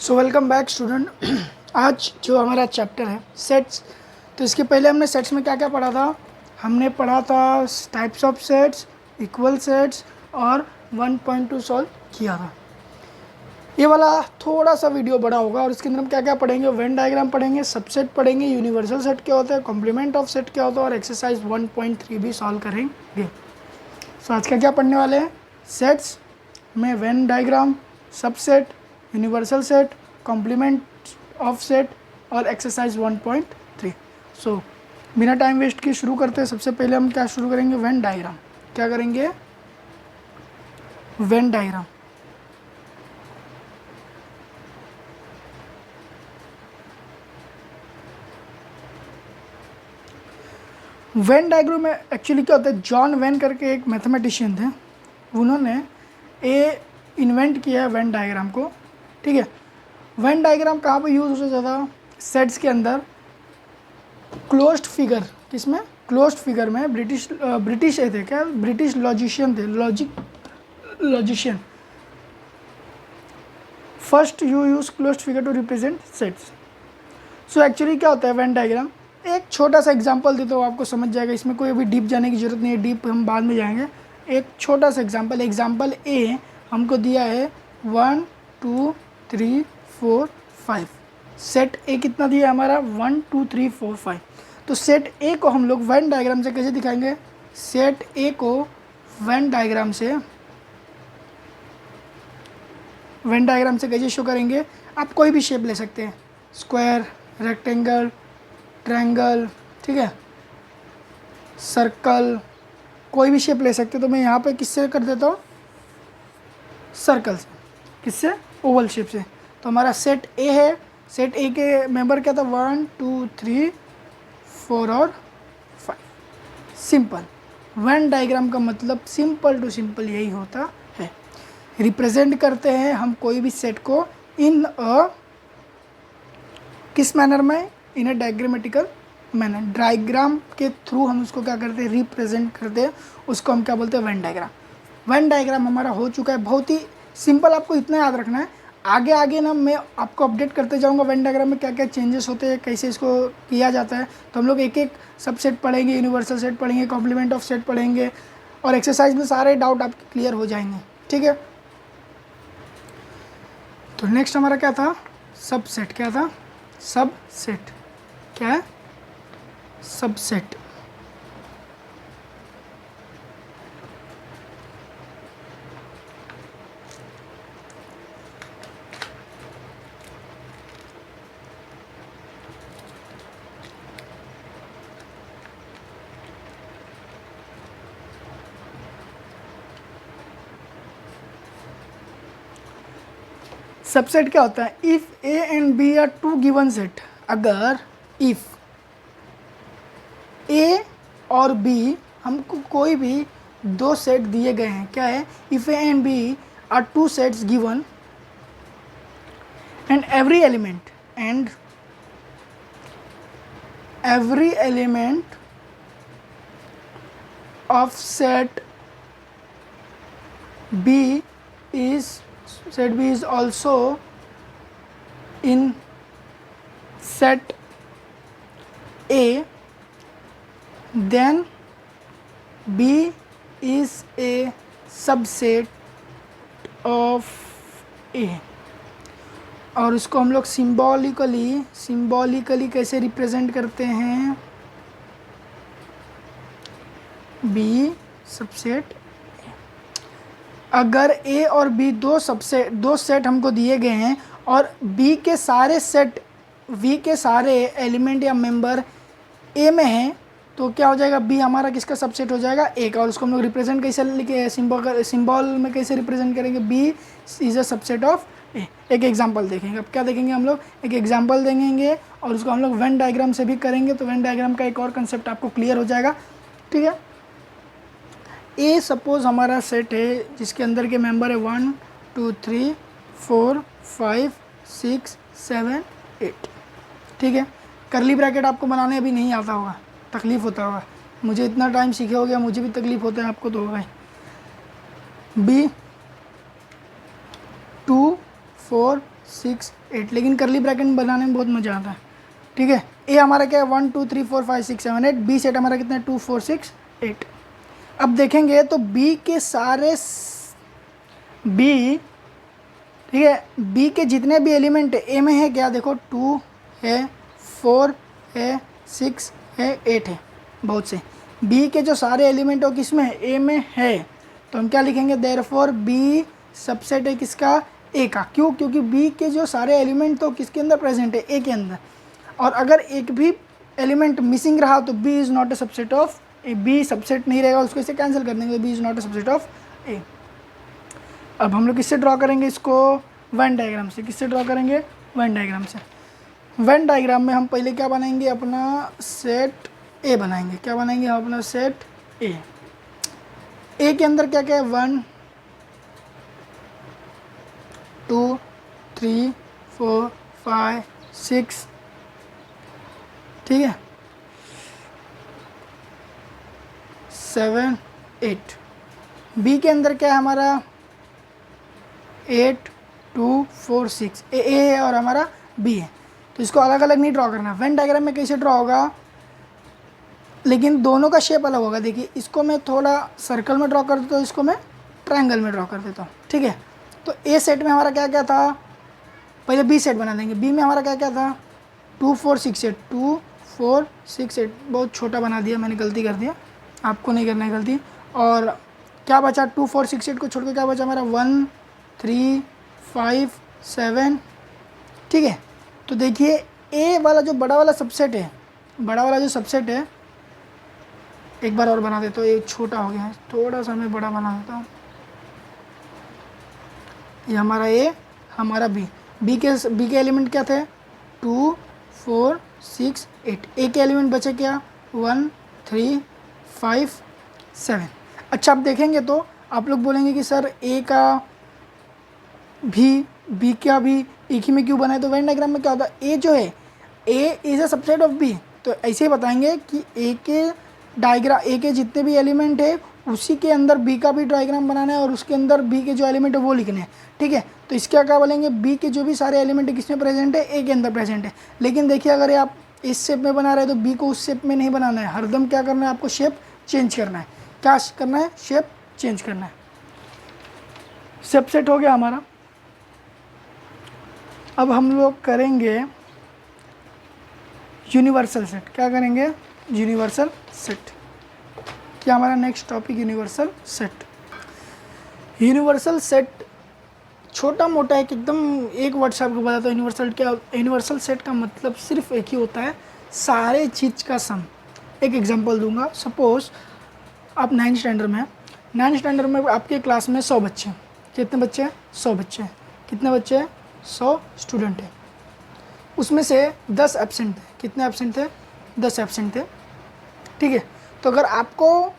So welcome back student. आज जो हमारा चैप्टर है सेट्स, तो इसके पहले हमने सेट्स में क्या क्या पढ़ा था। हमने पढ़ा था types of sets, equal sets और 1.2 सॉल्व किया था। ये वाला थोड़ा सा वीडियो बड़ा होगा और इसके अंदर हम क्या क्या पढ़ेंगे, वेन डायग्राम पढ़ेंगे, सबसेट पढ़ेंगे, यूनिवर्सल सेट क्या होता है, कॉम्प्लीमेंट ऑफ सेट क्या होता है और एक्सरसाइज 1.3 भी सॉल्व करेंगे। सो आज क्या पढ़ने वाले हैं, सेट्स में Venn diagram, subset, universal set, complement of set और एक्सरसाइज 1.3। सो बिना टाइम वेस्ट किए शुरू करते हैं। सबसे पहले हम क्या शुरू करेंगे, वेन डायग्राम। क्या करेंगे, वेन डायग्राम। वेन डायग्राम में एक्चुअली क्या होता है, जॉन वेन करके एक मैथमेटिशियन थे, उन्होंने इन्वेंट किया है वेन डायग्राम को। ठीक है, वेन डायग्राम कहाँ पे यूज़ होता ज़्यादा, सेट्स के अंदर, क्लोज्ड फिगर। किसमें, क्लोज्ड फिगर में। ब्रिटिश थे क्या, ब्रिटिश लॉजिशियन थे, logician. First you use closed figure to represent sets. So actually क्या होता है वेन डायग्राम, एक छोटा सा एग्जांपल देता हूँ, आपको समझ जाएगा। इसमें कोई अभी डीप जाने की जरूरत नहीं है, डीप हम बाद में जाएंगे। एक छोटा सा एग्जांपल ए हमको दिया है 1 2 3 4 5। सेट ए कितना दिया है हमारा, 1 2 3 4 5। तो सेट ए को हम लोग वेन डायग्राम से कैसे दिखाएंगे, सेट ए को वेन डायग्राम से कैसे शो करेंगे। आप कोई भी शेप ले सकते हैं, स्क्वायर, रेक्टेंगल, ट्रायंगल, ठीक है, सर्कल, कोई भी शेप ले सकते हैं। तो मैं यहाँ पे किससे कर देता हूँ, सर्कल से। किससे, ओवल शेप से। तो हमारा सेट ए है, सेट ए के मेंबर क्या था, 1 2 3 4 और 5। सिंपल। वेन डायग्राम का मतलब सिंपल टू सिंपल यही होता है। रिप्रेजेंट करते हैं हम कोई भी सेट को इन अ किस मैनर में, इन अ डायग्रामेटिकल मैनर। डायग्राम के थ्रू हम उसको क्या करते हैं, रिप्रेजेंट करते हैं। उसको हम क्या बोलते हैं, वेन डायग्राम। वेन डायग्राम हमारा हो चुका है, बहुत ही सिंपल। आपको इतना याद रखना है, आगे ना मैं आपको अपडेट करते जाऊंगा वेन डायग्राम में क्या क्या चेंजेस होते हैं, कैसे इसको किया जाता है। तो हम लोग एक एक सबसेट पढ़ेंगे, यूनिवर्सल सेट पढ़ेंगे, कॉम्प्लीमेंट ऑफ सेट पढ़ेंगे और एक्सरसाइज में सारे डाउट आपके क्लियर हो जाएंगे। ठीक है, तो नेक्स्ट हमारा क्या था, सबसेट। क्या था, सबसेट। क्या है, सबसेट। सबसेट क्या होता है, if A and B are two given set. अगर इफ ए और बी हमको कोई भी दो सेट दिए गए हैं, क्या है, if A and B are two sets given and every element of set B is also in set A, then B is a subset of A। और उसको हम लोग सिंबॉलिकली कैसे रिप्रेजेंट करते हैं, बी सबसेट। अगर ए और बी दो सेट हमको दिए गए हैं और बी के सारे सेट, वी के सारे एलिमेंट या मेंबर ए में हैं, तो क्या हो जाएगा, बी हमारा किसका सबसेट हो जाएगा, ए का। और उसको हम लोग रिप्रेजेंट कैसे लिखे, सिंबल में कैसे रिप्रेजेंट करेंगे, B is a subset of A. एक एग्जांपल देखेंगे। अब क्या देखेंगे हम लोग, एक एग्जांपल देंगे और उसको हम लोग वेन डायग्राम से भी करेंगे। तो वेन डायग्राम का एक और कंसेप्ट आपको क्लियर हो जाएगा। ठीक है, ए सपोज हमारा सेट है जिसके अंदर के मेंबर है 1 2 3 4 5 6 7 8। ठीक है, करली ब्रैकेट आपको बनाने अभी नहीं आता होगा, तकलीफ़ होता होगा। मुझे इतना टाइम सीखे हो गया, मुझे भी तकलीफ़ होता है, आपको तो होगा ही। बी 2 4 6 8, लेकिन करली ब्रैकेट बनाने में बहुत मज़ा आता है, ठीक है। ए हमारा क्या है 1 2 3 4 5 6 7 8, बी सेट हमारा कितना है 2 4 6 8। अब देखेंगे तो बी के सारे बी, ठीक है, बी के जितने भी एलिमेंट है ए में है क्या, देखो 2 है 4 है 6 है 8 है, बहुत से। बी के जो सारे एलिमेंट हो किस में है, ए में है, तो हम क्या लिखेंगे, देयरफॉर बी सबसेट है किसका, ए का। क्यों, क्योंकि बी के जो सारे एलिमेंट तो किसके अंदर प्रेजेंट है, ए के अंदर, और अगर एक भी एलिमेंट मिसिंग रहा तो B is not a subset of A, B subset नहीं रहेगा, उसको इसे कैंसिल कर देंगे, B is not a subset of A. अब हम लोग किससे ड्रॉ करेंगे इसको, वेन डायग्राम से। किससे ड्रॉ करेंगे, वेन डायग्राम से। वेन डायग्राम में हम पहले क्या बनाएंगे, अपना सेट ए बनाएंगे। क्या बनाएंगे हम, अपना सेट ए। ए के अंदर क्या क्या है, 1 2 3 4 5 6, ठीक है, 7 8। बी के अंदर क्या है हमारा 8 2 4 6, ए है और हमारा बी है, तो इसको अलग अलग नहीं ड्रॉ करना। वेन डायग्राम में कैसे ड्रॉ होगा, लेकिन दोनों का शेप अलग होगा। देखिए इसको मैं थोड़ा सर्कल में ड्रॉ कर देता हूँ, इसको मैं ट्रायंगल में ड्रॉ कर देता हूँ, ठीक है। तो ए सेट में हमारा क्या क्या था, पहले बी सेट बना देंगे। बी में हमारा क्या क्या था 2 4 6 8, 2 4 6 8, बहुत छोटा बना दिया मैंने, गलती कर दिया, आपको नहीं करना है गलती। और क्या बचा, 2 4 6 8 को छोड़ के क्या बचा हमारा 1 3 5 7, ठीक है। तो देखिए ए वाला जो बड़ा वाला सबसेट है, बड़ा वाला जो सबसेट है, एक बार और बना देता हूँ, ये छोटा हो गया है, थोड़ा सा मैं बड़ा बना देता हूँ। ये हमारा ए, हमारा बी। बी के एलिमेंट क्या थे 2 4 6 8, ए के एलिमेंट बचे क्या 1 3 5 7। अच्छा आप देखेंगे तो आप लोग बोलेंगे कि सर ए का भी बी का भी एक ही में क्यों बना है, तो वेन डायग्राम में क्या होता है, ए जो है A is a subset of B, तो ऐसे ही बताएंगे कि ए के डायग्राम, ए के जितने भी एलिमेंट है उसी के अंदर बी का भी डायग्राम बनाना है और उसके अंदर बी के जो एलिमेंट है वो लिखने हैं, ठीक है। तो इसका क्या बोलेंगे, बी के जो भी सारे एलिमेंट है किसमें प्रेजेंट है, ए के अंदर प्रेजेंट है। लेकिन देखिए अगर आप इस शेप में बना रहे हैं तो बी को उस शेप में नहीं बनाना है, हरदम क्या करना है आपको, शेप चेंज करना है। क्या करना है, शेप चेंज करना है। सबसेट हो गया हमारा। अब हम लोग करेंगे यूनिवर्सल सेट। क्या करेंगे, यूनिवर्सल सेट। क्या हमारा next topic universal set. Universal set छोटा मोटा है एकदम, एक वर्ड से आपको बताता हूँ यूनिवर्सल क्या। यूनिवर्सल सेट का मतलब सिर्फ एक ही होता है, सारे चीज़ का सम। एक एग्जांपल दूंगा, सपोज आप 9th स्टैंडर्ड में हैं, 9th स्टैंडर्ड में आपके क्लास में 100 बच्चे हैं। कितने बच्चे हैं, 100 बच्चे हैं। कितने बच्चे हैं, 100 स्टूडेंट हैं। उसमें से 10 एब्सेंट थे। कितने एब्सेंट थे, 10 एब्सेंट थे, ठीक है। तो अगर आपको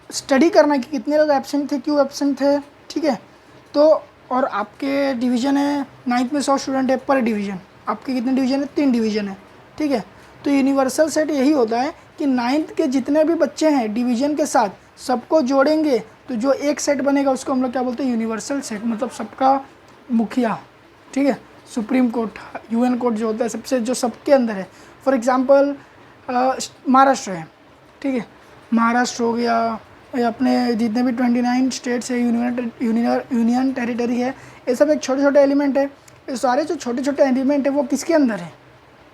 स्टडी करना है कि कितने लोग एब्सेंट थे, क्यों एब्सेंट थे, ठीक है, तो और आपके डिवीज़न है 9th में 100 स्टूडेंट है पर डिवीज़न, आपके कितने डिवीज़न है, 3 डिवीज़न है, ठीक है। तो यूनिवर्सल सेट यही होता है कि 9th के जितने भी बच्चे हैं डिवीज़न के साथ सबको जोड़ेंगे तो जो एक सेट बनेगा उसको हम लोग क्या बोलते हैं, यूनिवर्सल सेट। मतलब सबका मुखिया, ठीक है, सुप्रीम कोर्ट, UN कोर्ट जो होता है सबसे, जो सबके अंदर है। फॉर एग्जांपल महाराष्ट्र है, ठीक है, महाराष्ट्र हो गया, अपने जितने भी 29 स्टेट्स है, यूनियन टेरिटरी है, ये सब एक छोटे छोटे एलिमेंट है। ये सारे जो छोटे छोटे एलिमेंट है वो किसके अंदर है,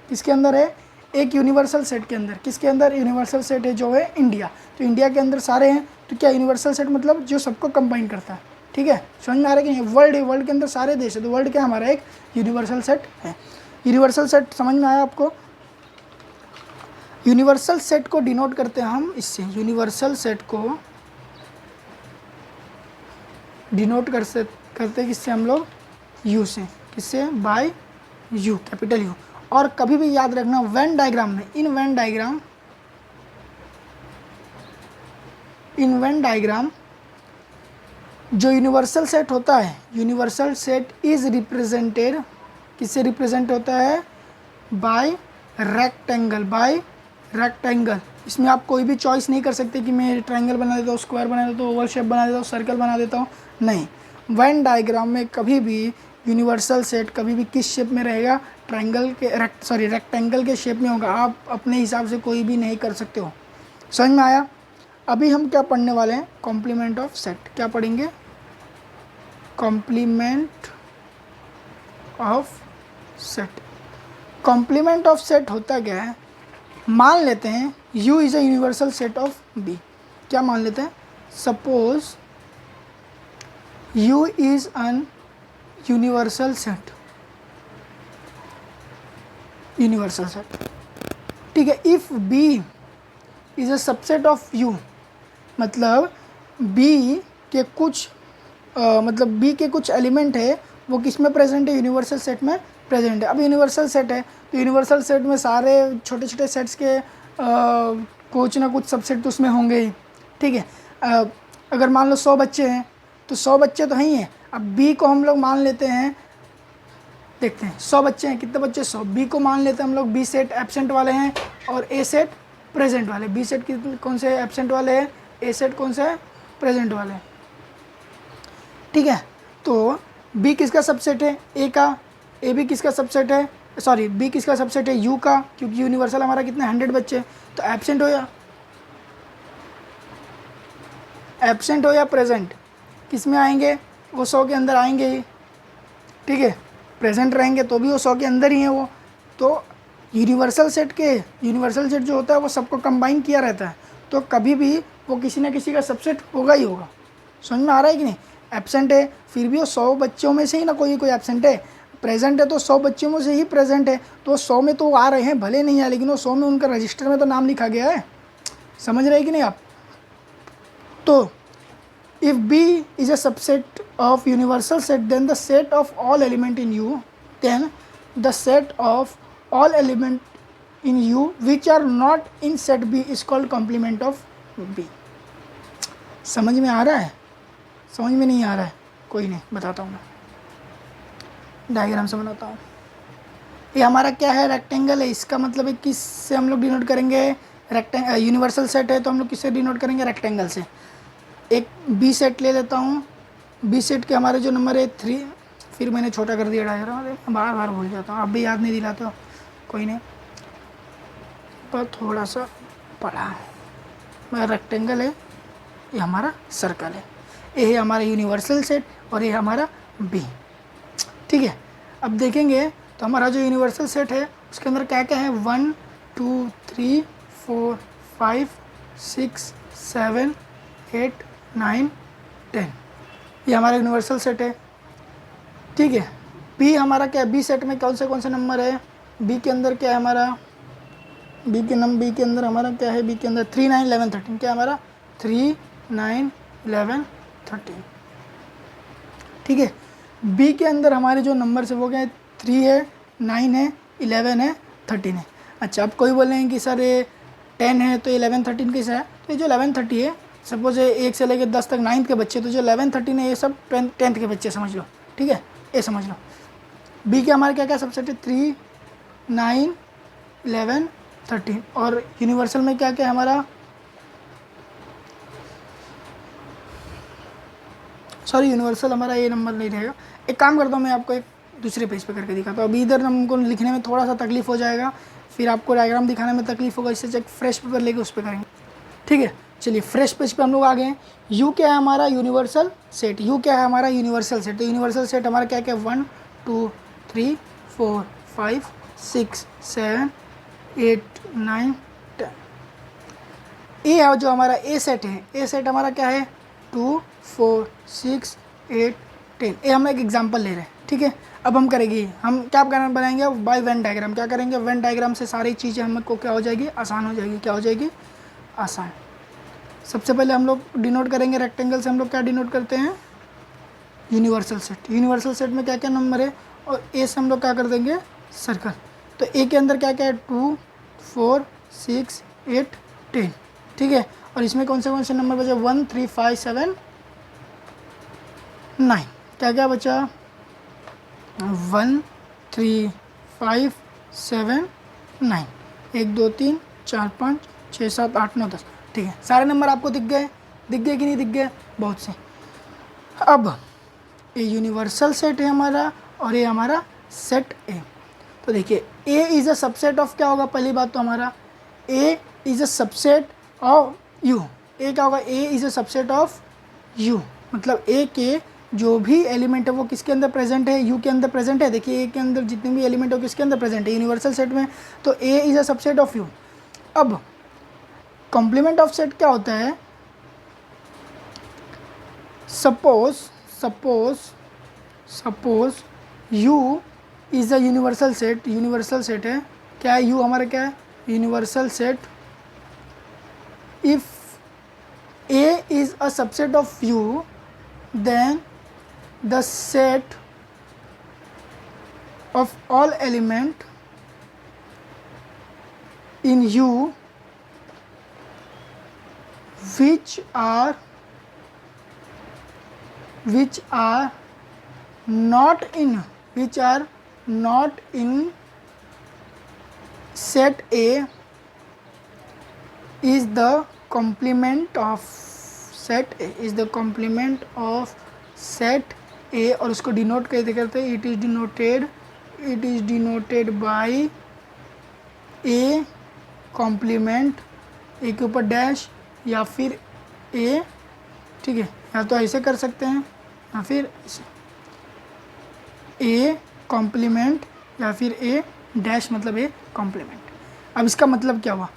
किसके अंदर है, एक यूनिवर्सल सेट के अंदर। किसके अंदर, यूनिवर्सल सेट है जो है इंडिया। तो इंडिया के अंदर सारे हैं, तो क्या यूनिवर्सल सेट मतलब जो सबको कंबाइन करता है, ठीक है। समझ में आ रहा है कि वर्ल्ड है, वर्ल्ड के अंदर सारे देश है, तो वर्ल्ड क्या हमारा एक यूनिवर्सल सेट है। यूनिवर्सल सेट समझ में आया आपको। यूनिवर्सल सेट को डिनोट करते हैं हम इससे, यूनिवर्सल सेट को डिनोट करते किससे हम लोग, यू से। किससे, बाय यू, कैपिटल यू। और कभी भी याद रखना वेन डायग्राम में, इन वेन डायग्राम जो यूनिवर्सल सेट होता है, यूनिवर्सल सेट इज रिप्रेजेंटेड, किससे रिप्रेजेंट होता है, बाय रेक्टेंगल, बाय रेक्टेंगल, इसमें आप कोई भी चॉइस नहीं कर सकते कि मैं ट्रायंगल बना देता हूँ, स्क्वायर बना देता हूँ, ओवल शेप बना देता हूँ, सर्कल बना देता हूँ, नहीं। वेन डायग्राम में कभी भी यूनिवर्सल सेट कभी भी किस शेप में रहेगा, ट्रायंगल के रेक्टेंगल के शेप में होगा। आप अपने हिसाब से कोई भी नहीं कर सकते हो। समझ में आया? अभी हम क्या पढ़ने वाले हैं, कॉम्प्लीमेंट ऑफ सेट। क्या पढ़ेंगे? Complement of set. Complement of set होता क्या है? मान लेते हैं U is a universal set of B। क्या मान लेते हैं? Suppose U is an universal set, universal set, ठीक है। If B is a subset of U, मतलब B के कुछ B के कुछ एलिमेंट है वो किस में प्रेजेंट है, यूनिवर्सल सेट में प्रेजेंट है। अब यूनिवर्सल सेट है तो यूनिवर्सल सेट में सारे छोटे छोटे सेट्स के कुछ ना कुछ सबसेट तो उसमें होंगे ही, ठीक है। अगर मान लो 100 बच्चे हैं तो 100 बच्चे तो ही हैं। अब B को हम लोग मान लेते हैं, देखते हैं 100 बच्चे हैं, कितने बच्चे 100, B को मान लेते हैं हम लोग B सेट एब्सेंट वाले हैं और A सेट प्रेजेंट वाले। B सेट कौन से एब्सेंट वाले हैं, A सेट कौन से प्रेजेंट वाले, ठीक है। तो B किसका सबसेट है, A का, A भी किसका सबसेट है, सॉरी B किसका सबसेट है, U का, क्योंकि यूनिवर्सल हमारा कितने 100 बच्चे, तो एब्सेंट हो या प्रेजेंट, किस में आएंगे, वो 100 के अंदर आएंगे ही, ठीक है। प्रेजेंट रहेंगे तो भी वो 100 के अंदर ही है वो। तो यूनिवर्सल सेट जो होता है वो सबको कंबाइन किया रहता है, तो कभी भी वो किसी न किसी का सबसेट होगा ही होगा। समझ में आ रहा है कि नहीं? एब्सेंट है फिर भी वो 100 बच्चों में से ही ना कोई एब्सेंट है, प्रेजेंट है तो 100 बच्चों में से ही प्रेजेंट है, तो 100 में तो वो आ रहे हैं, भले नहीं आए लेकिन वो 100 में उनका रजिस्टर में तो नाम लिखा गया है। समझ रहे हैं कि नहीं आप? तो if B is a subset of universal set, then the set of all element in U, then the set of all element in U which are not in set B is called complement of B। समझ में आ रहा है? समझ में नहीं आ रहा है? कोई नहीं, बताता हूँ मैं, डायग्राम से बनाता हूँ। ये हमारा क्या है, रेक्टेंगल है। इसका मतलब है किस से हम लोग डिनोट करेंगे, यूनिवर्सल सेट है तो हम लोग किससे डिनोट करेंगे, रेक्टेंगल से। एक B सेट ले लेता हूँ, B सेट के हमारे जो नंबर है 3, फिर मैंने छोटा कर दिया डायग्राम, बार बार भूल जाता हूँ, अब भी याद नहीं दिलाते हो, कोई नहीं, पर थोड़ा सा पढ़ा। मेरा रेक्टेंगल है, ये हमारा सर्कल है, ये है हमारा यूनिवर्सल सेट और ये हमारा B, ठीक है। अब देखेंगे तो हमारा जो यूनिवर्सल सेट है उसके अंदर क्या क्या है, 1 2 3 4 5 6 7 8 9 10, ये हमारा यूनिवर्सल सेट है, ठीक है। B हमारा क्या है, B सेट में कौन से नंबर है, B के अंदर क्या है हमारा, B के अंदर हमारा क्या है, B के अंदर 3 9 11 13, क्या हमारा 3 9 11 13, ठीक है। B के अंदर हमारे जो नंबर है वो क्या है, 3 है, 9 है, 11 है, 13 है। अच्छा, अब कोई बोलेंगे कि सर ये 10 है तो 11 13 कैसा है, तो ये जो 11 30 है, सपोज ये 1 से लेकर 10 तक 9th के बच्चे, तो जो 11 13 है ये सब 10th के बच्चे समझ लो, ठीक है, ये समझ लो। B के हमारे क्या क्या सबसेट है, 3 9 11 13, और यूनिवर्सल में क्या क्या है हमारा, सॉरी यूनिवर्सल हमारा ये नंबर नहीं रहेगा। एक काम करता हूँ, मैं आपको एक दूसरे पेज पे करके दिखाता हूँ। अभी इधर हमको लिखने में थोड़ा सा तकलीफ हो जाएगा, फिर आपको डायग्राम दिखाने में तकलीफ होगा, इससे एक फ्रेश पेपर लेके उस पर करेंगे, ठीक है। चलिए फ्रेश पेज पे हम लोग आ गए हैं। U क्या है हमारा, यूनिवर्सल सेट। U क्या है हमारा, यूनिवर्सल सेट। तो यूनिवर्सल सेट हमारा क्या क्या, 1 2 3 4 5 6 7 8 9 10। ए है जो हमारा A सेट है, A सेट हमारा क्या है, 2 4 6 8 10। ये हम एक एग्जांपल ले रहे हैं, ठीक है। अब हम करेंगे, हम क्या बनाएंगे, बाय वेन डायग्राम। क्या करेंगे, वेन डायग्राम से सारी चीज़ें हमको क्या हो जाएगी, आसान हो जाएगी। क्या हो जाएगी, आसान। सबसे पहले हम लोग डिनोट करेंगे रेक्टेंगल से, हम लोग क्या डिनोट करते हैं, यूनिवर्सल सेट। यूनिवर्सल सेट में क्या क्या नंबर है, और ए से हम लोग क्या कर देंगे, सर्कल। तो ए के अंदर क्या क्या है, 2 4 6 8 10, ठीक है। और इसमें कौन से नंबर बचे, 1 3 5 7 9। क्या क्या बचा, 1 3 5 7 9, 1 2 3 4 5 6 7 8 9 10। ठीक है, सारे नंबर आपको दिख गए कि नहीं दिख गए? बहुत से। अब ये यूनिवर्सल सेट है हमारा और ये हमारा सेट ए। तो देखिए A is a subset of क्या होगा? पहली बात तो हमारा A is a subset of U. A क्या होगा? A is a subset of U, मतलब ए के जो भी एलिमेंट है वो किसके अंदर प्रेजेंट है? यू के अंदर प्रेजेंट है। देखिए ए के अंदर जितने भी एलिमेंट है वो किसके अंदर प्रेजेंट है? यूनिवर्सल सेट में। तो ए is a subset of you. अब कॉम्प्लीमेंट ऑफ सेट क्या होता है? Suppose you is a universal set. Universal set है क्या है? यू हमारा क्या है? Universal set. If A is a subset of U, then the set of all element in U which are not in set A is the complement of set A, is the complement of set A। और उसको denote कैसे करते हैं? It is denoted by A complement, A के ऊपर dash या फिर ए, ठीक है, या तो ऐसे कर सकते हैं या फिर ऐसे, ए कॉम्प्लीमेंट या फिर ए डैश, मतलब ए कॉम्प्लीमेंट। अब इसका मतलब क्या हुआ?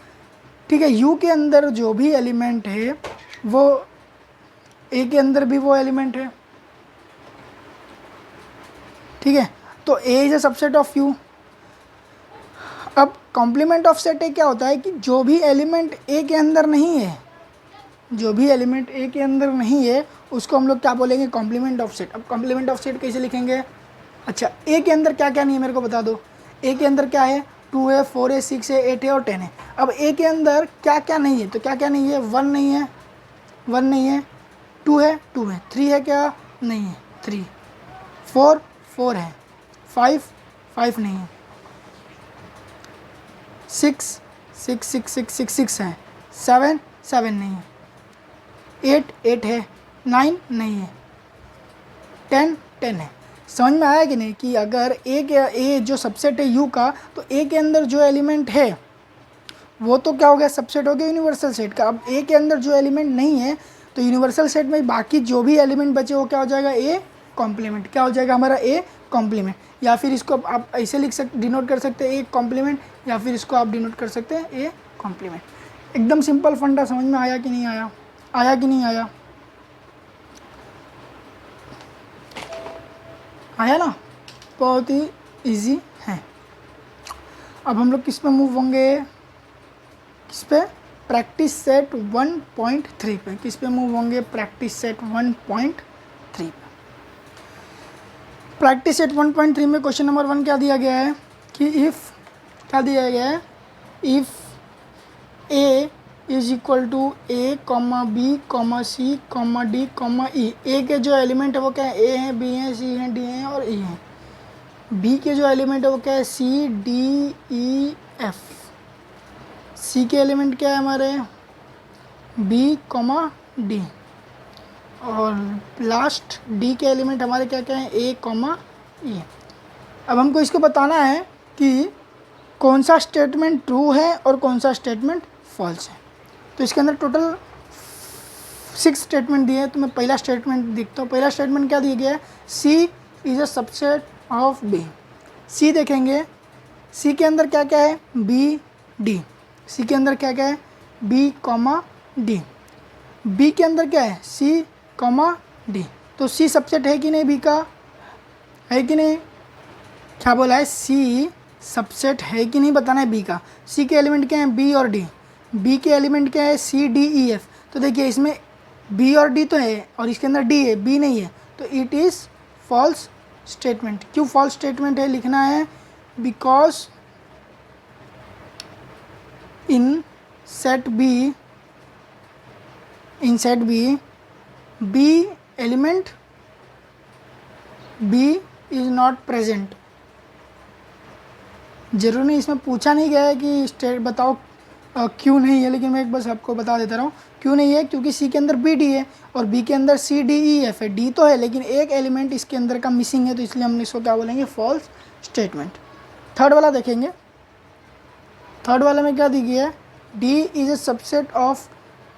ठीक है, यू के अंदर जो भी एलिमेंट है वो ए के अंदर भी वो एलिमेंट है। ठीक है, तो ए is a subset of you. अब कॉम्प्लीमेंट ऑफ सेट ए क्या होता है कि जो भी एलिमेंट ए के अंदर नहीं है, जो भी एलिमेंट ए के अंदर नहीं है उसको हम लोग क्या बोलेंगे? Complement of set. अब कॉम्प्लीमेंट ऑफ सेट कैसे लिखेंगे? अच्छा, ए के अंदर क्या क्या नहीं है मेरे को बता दो। ए के अंदर क्या है? 2 है, 4 है, 6 है, 8 है और 10 है। अब ए के अंदर क्या क्या नहीं है? तो क्या क्या नहीं है? 1 नहीं है, 1 नहीं है, 2 है, 2 है, 3 है क्या? नहीं है, 3, 4 4 है, 5 5 नहीं है, 6 6 6 6 6 6 है, 7 7 नहीं है, 8 8 है, 9 नहीं है, 10 10 है। समझ में आया कि नहीं कि अगर ए जो सबसेट है यू का, तो ए के अंदर जो एलिमेंट है वो तो क्या हो गया? सबसेट हो गया यूनिवर्सल सेट का। अब ए के अंदर जो एलिमेंट नहीं है तो यूनिवर्सल सेट में बाकी जो भी एलिमेंट बचे वो क्या हो जाएगा? A complement. क्या हो जाएगा हमारा? A complement. या फिर इसको आप ऐसे डिनोट कर सकते हैं ए कॉम्प्लीमेंट, या फिर इसको आप डिनोट कर सकते हैं ए कॉम्प्लीमेंट। एकदम सिंपल फंडा, समझ में आया कि नहीं आया? आया कि नहीं आया? आया ना? बहुत ही इजी है। अब हम लोग किस पे मूव होंगे? किस पे? प्रैक्टिस सेट 1.3 पे। किस पे मूव होंगे? प्रैक्टिस सेट 1.3 पे। प्रैक्टिस सेट 1.3 में क्वेश्चन नंबर 1 क्या दिया गया है कि इफ़, क्या दिया गया है? If A is equal to A comma B comma C comma D comma E. A के जो एलिमेंट है वो क्या है? ए है, बी है, सी है, डी है और ई है। बी के जो एलिमेंट है वो क्या है? C D E F. सी के एलिमेंट क्या है हमारे? B comma D. और लास्ट डी के एलिमेंट हमारे क्या क्या है? A comma E. अब हमको इसको बताना है कि कौन सा स्टेटमेंट ट्रू है और कौन सा स्टेटमेंट फॉल्स है। तो इसके अंदर टोटल 6 स्टेटमेंट दिए हैं। तो मैं पहला स्टेटमेंट देखता हूँ। पहला स्टेटमेंट क्या दिया गया है? C is a subset of B. C देखेंगे, सी के अंदर क्या क्या है? B D. सी के अंदर क्या क्या है? B comma D. बी के अंदर क्या है? सी कॉमा डी। तो सी सबसेट है कि नहीं बी का? है कि नहीं? क्या बोला है? सी सबसेट है कि नहीं बताना है बी का। सी के एलिमेंट क्या हैं? बी और डी। बी के एलिमेंट क्या है? C D E F. तो देखिए इसमें बी और डी तो है और इसके अंदर डी है, बी नहीं है, तो इट इज़ फॉल्स स्टेटमेंट। क्यों फॉल्स स्टेटमेंट है लिखना है? Because in set B B element B is not present. जरूर नहीं, इसमें पूछा नहीं गया है कि स्टेट बताओ क्यों नहीं है, लेकिन मैं एक बस आपको बता देता रहा हूँ क्यों नहीं है, क्योंकि सी के अंदर बी डी है और बी के अंदर सी डी ई एफ है। डी तो है लेकिन एक एलिमेंट इसके अंदर का मिसिंग है, तो इसलिए हम इसको क्या बोलेंगे, फॉल्स स्टेटमेंट। थर्ड वाला देखेंगे, थर्ड वाले में क्या दी गई है, D is a subset of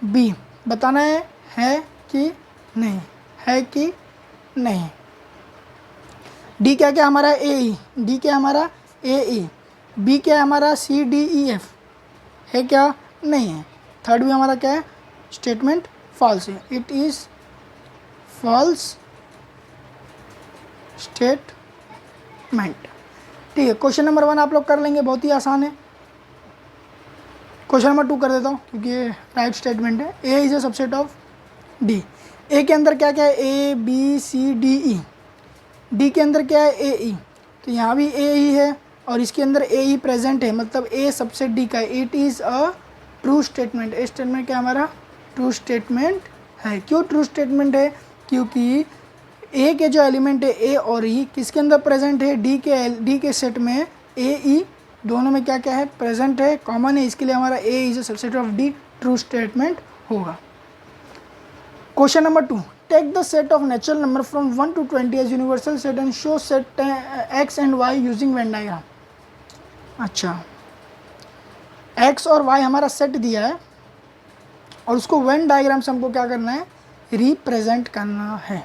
B. बताना है कि नहीं, है कि नहीं। डी क्या क्या हमारा ए ई, डी क्या हमारा ए ई, बी क्या हमारा सी डी ई एफ, है क्या, नहीं है। थर्ड भी हमारा क्या है, स्टेटमेंट फॉल्स है, इट इज़ फॉल्स स्टेटमेंट। ठीक है, क्वेश्चन नंबर 1 आप लोग कर लेंगे, बहुत ही आसान है। क्वेश्चन नंबर 2 कर देता हूँ क्योंकि ये राइट स्टेटमेंट है। A is a subset of D. A के अंदर क्या क्या है, A B C D E. D के अंदर क्या है, ए ई, तो यहाँ भी ए ई है और इसके अंदर ए ई प्रेजेंट है, मतलब ए सबसेट डी का है। It is a true statement. A statement क्या हमारा ट्रू स्टेटमेंट है। क्यों ट्रू स्टेटमेंट है, क्योंकि ए के जो एलिमेंट है ए और ई किसके अंदर प्रेजेंट है, डी के सेट में ए ई दोनों में क्या क्या है, प्रेजेंट है, कॉमन है, इसके लिए हमारा A is a subset of D, true statement होगा। Question number 2, take the set of natural number from 1 to 20 as universal set and show set X and Y using Venn diagram. अच्छा, X और Y हमारा set दिया है और उसको Venn diagram से हमको क्या करना है, रिप्रेजेंट करना है।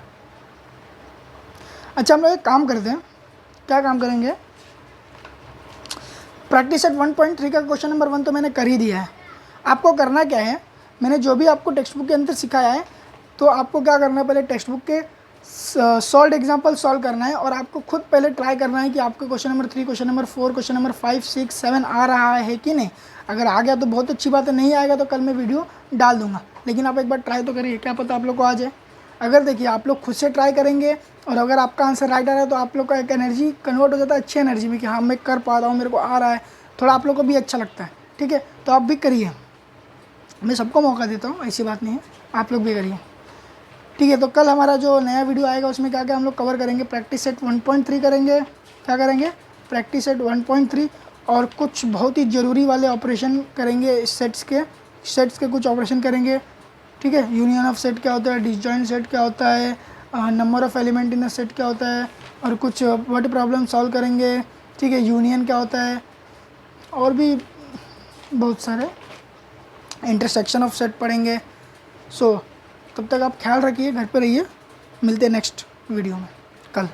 अच्छा, हम लोग एक काम करते हैं, क्या काम करेंगे, प्रैक्टिस सेट 1.3 का क्वेश्चन नंबर 1 तो मैंने कर ही दिया है। आपको करना क्या है, मैंने जो भी आपको टेक्स्ट बुक के अंदर सिखाया है, तो आपको क्या करना है, पहले टेक्स्ट बुक के सॉल्व एग्जाम्पल सॉल्व करना है और आपको खुद पहले ट्राई करना है कि आपको question number 3, question number 4, question number 5, 6, 7 आ रहा है कि नहीं। अगर आ गया तो बहुत अच्छी बात है, नहीं आएगा तो कल मैं वीडियो डाल दूंगा, लेकिन आप एक बार ट्राई तो करिए, क्या पता आप लोग को आ जाए। अगर देखिए आप लोग खुद से ट्राई करेंगे और अगर आपका आंसर राइट आ रहा है तो आप लोग का एक एनर्जी कन्वर्ट हो जाता है अच्छी एनर्जी में कि हाँ मैं कर पा रहा हूँ, मेरे को आ रहा है, थोड़ा आप लोग को भी अच्छा लगता है। ठीक है, तो आप भी करिए, मैं सबको मौका देता हूँ, ऐसी बात नहीं है, आप लोग भी करिए। ठीक है, तो कल हमारा जो नया वीडियो आएगा उसमें क्या क्या हम लोग कवर करेंगे, प्रैक्टिस सेट 1.3 करेंगे, क्या करेंगे, प्रैक्टिस सेट 1.3 और कुछ बहुत ही ज़रूरी वाले ऑपरेशन करेंगे, सेट्स के कुछ ऑपरेशन करेंगे। ठीक है, यूनियन ऑफ सेट क्या होता है, डिसजॉइंट सेट क्या होता है, number of element in a set क्या होता है, और कुछ वर्ड प्रॉब्लम सॉल्व करेंगे। ठीक है, यूनियन क्या होता है, और भी बहुत सारे, इंटरसेक्शन ऑफ सेट पढ़ेंगे। सो तब तक आप ख्याल रखिए, घर पे रहिए, मिलते हैं नेक्स्ट वीडियो में कल।